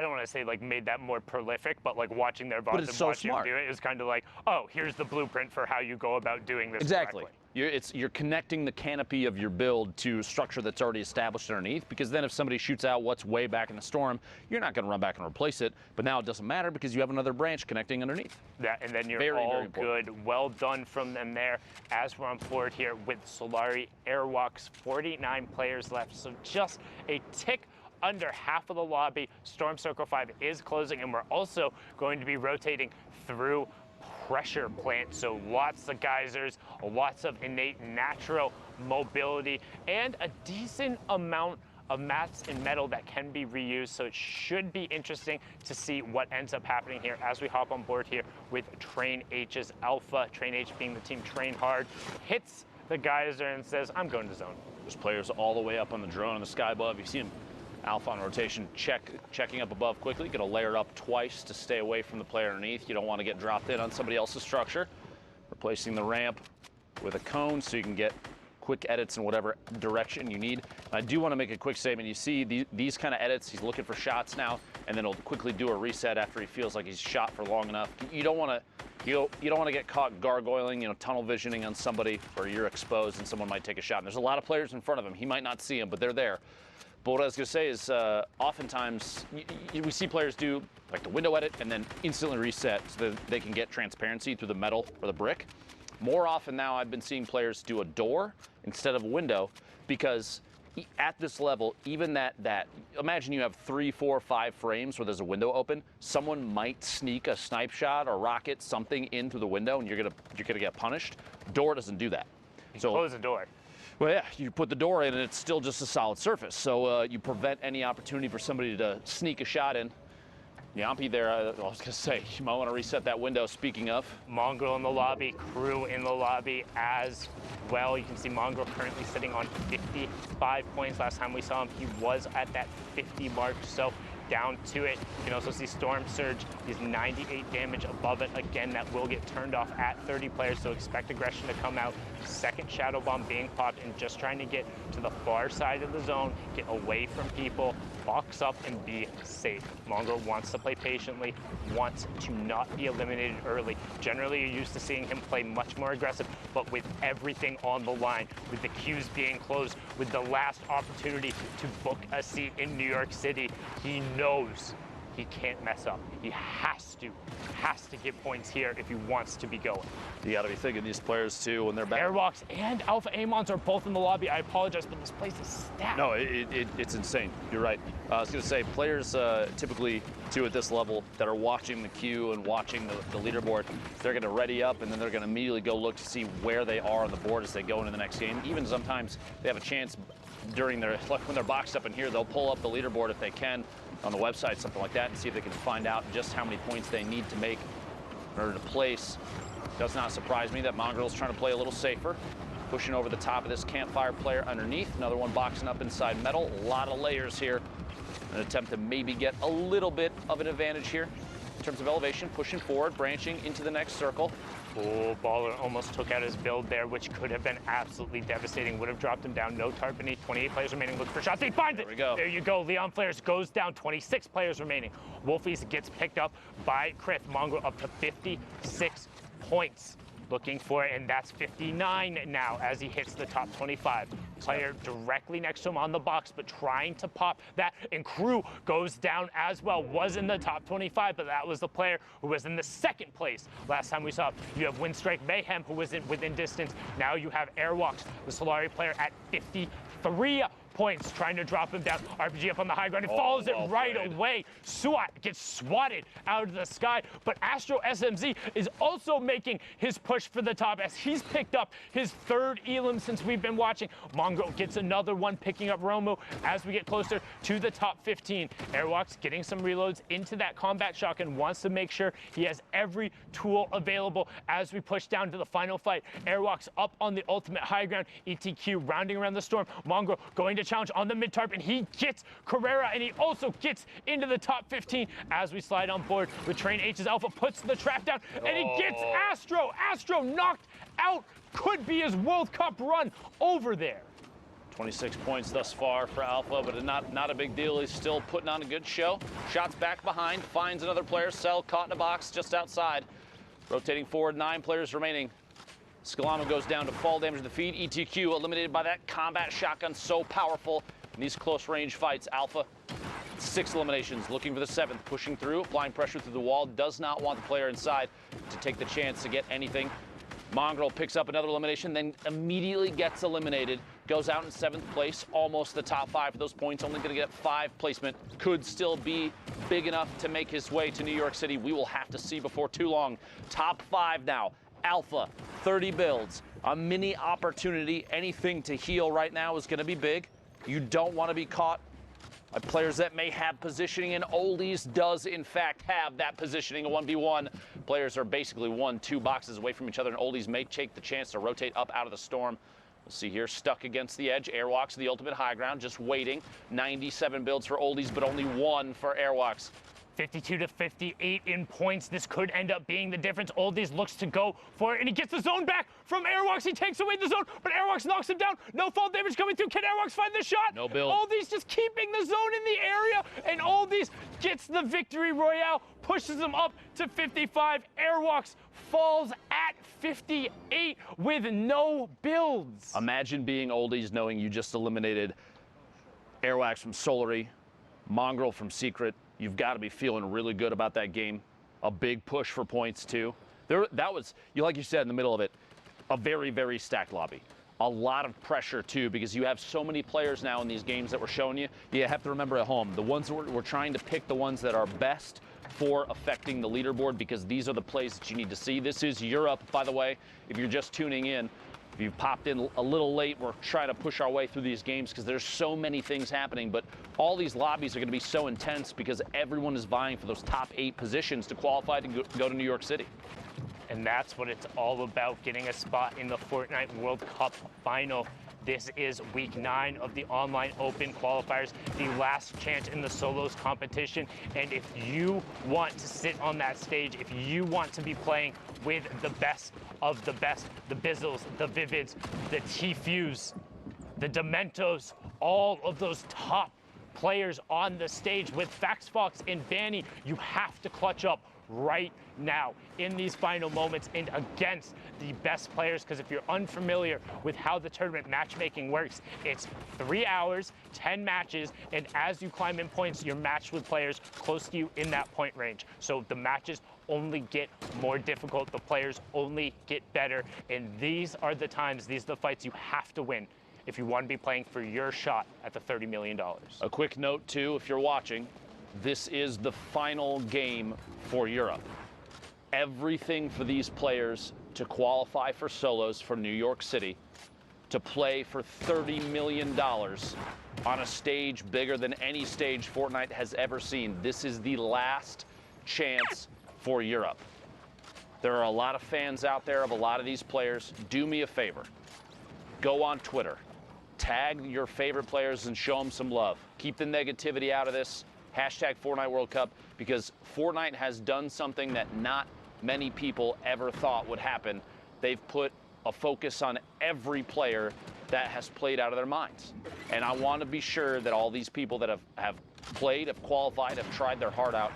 don't want to say like made that more prolific, but like watching their VODs and so watching smart. them do it was kind of like, oh, here's the blueprint for how you go about doing this Exactly. correctly. You're connecting the canopy of your build to structure that's already established underneath, because then if somebody shoots out what's way back in the storm, you're not going to run back and replace it. But now it doesn't matter because you have another branch connecting underneath. Yeah, and then you're Very, all very important. good. Well done from them there. As we're on board here with Solari Airwalks, 49 players left, so just a tick under half of the lobby. Storm Circle 5 is closing, and we're also going to be rotating through pressure plant, so lots of geysers, lots of innate natural mobility, and a decent amount of mats and metal that can be reused, so it should be interesting to see what ends up happening here as we hop on board here with Train H's Alpha. Train H being the team Train Hard, hits the geyser and says, I'm going to zone. There's players all the way up on the drone in the sky above. You see them Alpha on rotation, checking up above quickly. Going to layer up twice to stay away from the player underneath. You don't want to get dropped in on somebody else's structure. Replacing the ramp with a cone so you can get quick edits in whatever direction you need. And I do want to make a quick statement. You see these kind of edits, he's looking for shots now, and then he'll quickly do a reset after he feels like he's shot for long enough. You don't want to get caught gargoyling, tunnel visioning on somebody where you're exposed and someone might take a shot. And there's a lot of players in front of him. He might not see them, but they're there. But what I was going to say is oftentimes we see players do like the window edit and then instantly reset so that they can get transparency through the metal or the brick. More often now I've been seeing players do a door instead of a window, because at this level, even that imagine you have 3, 4, 5 frames where there's a window open, someone might sneak a snipe shot or rocket something in through the window and you're gonna get punished. Door doesn't do that. So close the door. Well, yeah, you put the door in and it's still just a solid surface. So you prevent any opportunity for somebody to sneak a shot in. Yampi there, I was going to say, you might want to reset that window, speaking of. Mongrel in the lobby, Crew in the lobby as well. You can see Mongrel currently sitting on 55 points. Last time we saw him, he was at that 50 mark, so down to it. You can also see Storm Surge. He's 98 damage above it. Again, that will get turned off at 30 players, so expect aggression to come out. Second Shadow Bomb being popped and just trying to get to the far side of the zone, get away from people, box up and be safe. Mongrel wants to play patiently, wants to not be eliminated early. Generally, you're used to seeing him play much more aggressive, but with everything on the line, with the queues being closed, with the last opportunity to book a seat in New York City, he knows he can't mess up. He has to get points here if he wants to be going. You got to be thinking these players too when they're back. Airwalks and Alpha Amons are both in the lobby. I apologize, but this place is stacked. No, it's insane. You're right. I was going to say, players typically too at this level that are watching the queue and watching the leaderboard, they're going to ready up and then they're going to immediately go look to see where they are on the board as they go into the next game. Even sometimes they have a chance during their, like when they're boxed up in here, they'll pull up the leaderboard if they can on the website, something like that, and see if they can find out just how many points they need to make in order to place. Does not surprise me that Mongrel's trying to play a little safer, pushing over the top of this campfire player underneath. Another one boxing up inside metal. A lot of layers here. An attempt to maybe get a little bit of an advantage here in terms of elevation, pushing forward, branching into the next circle. Oh, Baller almost took out his build there, which could have been absolutely devastating. Would have dropped him down. No tarp beneath. 28 players remaining. Looking for shots. He finds it. There we go. There you go. Leon Flares goes down. 26 players remaining. Wolfies gets picked up by Krith. Mongrel up to 56 points. Looking for it, and that's 59 now as he hits the top 25. Player directly next to him on the box, but trying to pop that, and Crew goes down as well. Was in the top 25, but that was the player who was in the second place last time we saw him. You have Windstrike Mayhem, who was within distance. Now you have Airwalks, the Solari player, at 53 points, trying to drop him down. RPG up on the high ground. It follows it right away. Suat gets swatted out of the sky, but Astro SMZ is also making his push for the top as he's picked up his third Elam since we've been watching. Mongrel gets another one, picking up Romo as we get closer to the top 15. Airwalks getting some reloads into that combat shotgun, wants to make sure he has every tool available as we push down to the final fight. Airwalks up on the ultimate high ground. ETQ rounding around the storm. Mongrel going to challenge on the mid-tarp, and he gets Carrera, and he also gets into the top 15 as we slide on board with Train H's Alpha, puts the trap down, and he gets Astro. Astro knocked out. Could be his World Cup run over there. 26 points thus far for Alpha, but not a big deal. He's still putting on a good show. Shots back behind, finds another player. Cell caught in a box just outside. Rotating forward, 9 players remaining. Scalano goes down to fall damage to the feet. ETQ eliminated by that combat shotgun, so powerful in these close range fights. Alpha, 6 eliminations, looking for the 7th, pushing through, applying pressure through the wall. Does not want the player inside to take the chance to get anything. Mongrel picks up another elimination, then immediately gets eliminated. Goes out in 7th place, almost the top 5 for those points. Only going to get 5 placement. Could still be big enough to make his way to New York City. We will have to see before too long. Top 5 now. Alpha, 30 builds. A mini opportunity. Anything to heal right now is going to be big. You don't want to be caught by players that may have positioning, and Oldies does in fact have that positioning. A 1v1. Players are basically 1-2 boxes away from each other, and Oldies may take the chance to rotate up out of the storm. We'll see here, stuck against the edge. Airwalks, the ultimate high ground, just waiting. 97 builds for Oldies, but only 1 for Airwalks. 52 to 58 in points. This could end up being the difference. Oldies looks to go for it, and he gets the zone back from Airwalks. He takes away the zone, but Airwalks knocks him down. No fall damage coming through. Can Airwalks find the shot? No build. Oldies just keeping the zone in the area, and Oldies gets the victory royale, pushes him up to 55. Airwalks falls at 58 with no builds. Imagine being Oldies knowing you just eliminated Airwalks from Solary, Mongrel from Secret. You've got to be feeling really good about that game. A big push for points, too. That was, like you said in the middle of it, a very, very stacked lobby. A lot of pressure, too, because you have so many players now in these games that we're showing you. You have to remember at home, the ones that we're trying to pick the ones that are best for affecting the leaderboard, because these are the plays that you need to see. This is Europe, by the way, if you're just tuning in. If you've popped in a little late, we're trying to push our way through these games because there's so many things happening, but all these lobbies are going to be so intense because everyone is vying for those top 8 positions to qualify to go to New York City. And that's what it's all about, getting a spot in the Fortnite World Cup final. This is week 9 of the online open qualifiers, the last chance in the solos competition. And if you want to sit on that stage, if you want to be playing with the best of the best, the Bizzles, the Vivids, the Tfuse, the Dementos, all of those top players on the stage with FaxFox and Vanny, you have to clutch up right now in these final moments and against the best players, because if you're unfamiliar with how the tournament matchmaking works, it's 3 hours, 10 matches, and as you climb in points, you're matched with players close to you in that point range. So the matches only get more difficult, the players only get better, and these are the times, these are the fights you have to win if you want to be playing for your shot at the $30 million. A quick note, too, if you're watching, this is the final game for Europe. Everything for these players to qualify for solos for New York City, to play for $30 million on a stage bigger than any stage Fortnite has ever seen. This is the last chance for Europe. There are a lot of fans out there of a lot of these players. Do me a favor. Go on Twitter. Tag your favorite players and show them some love. Keep the negativity out of this. Hashtag Fortnite World Cup, because Fortnite has done something that not many people ever thought would happen. They've put a focus on every player that has played out of their minds. And I want to be sure that all these people that have played, have qualified, have tried their heart out,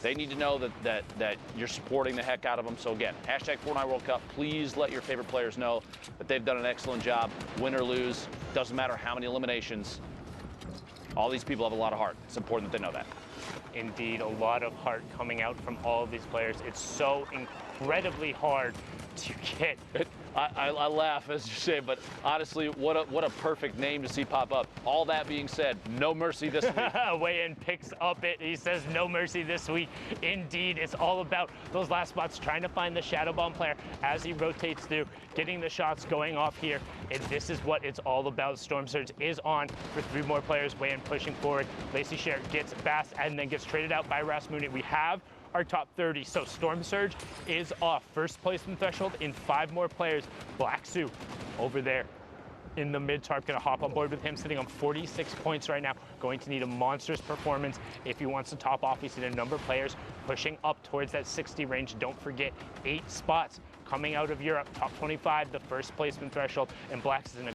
they need to know that you're supporting the heck out of them. So again, hashtag Fortnite World Cup. Please let your favorite players know that they've done an excellent job. Win or lose, doesn't matter how many eliminations. All these people have a lot of heart. It's important that they know that. Indeed, a lot of heart coming out from all of these players. It's so incredibly hard to get. I laugh as you say, but honestly, what a perfect name to see pop up. All that being said, no mercy this week. Weigh-in picks up it. He says no mercy this week. Indeed, it's all about those last spots, trying to find the Shadow Bomb player as he rotates through, getting the shots going off here. And this is what it's all about. Storm Surge is on for 3 more players. Weigh-in pushing forward. Lacey Sher gets Bass and then gets traded out by Rasmussen. We have our top 30. So Storm Surge is off. First placement threshold in 5 more players. Black Sue over there in the mid-tarp, gonna hop on board with him, sitting on 46 points right now. Going to need a monstrous performance if he wants to top off. He's seen a number of players pushing up towards that 60 range. Don't forget, 8 spots coming out of Europe. Top 25, the first placement threreshold, and Black's is in a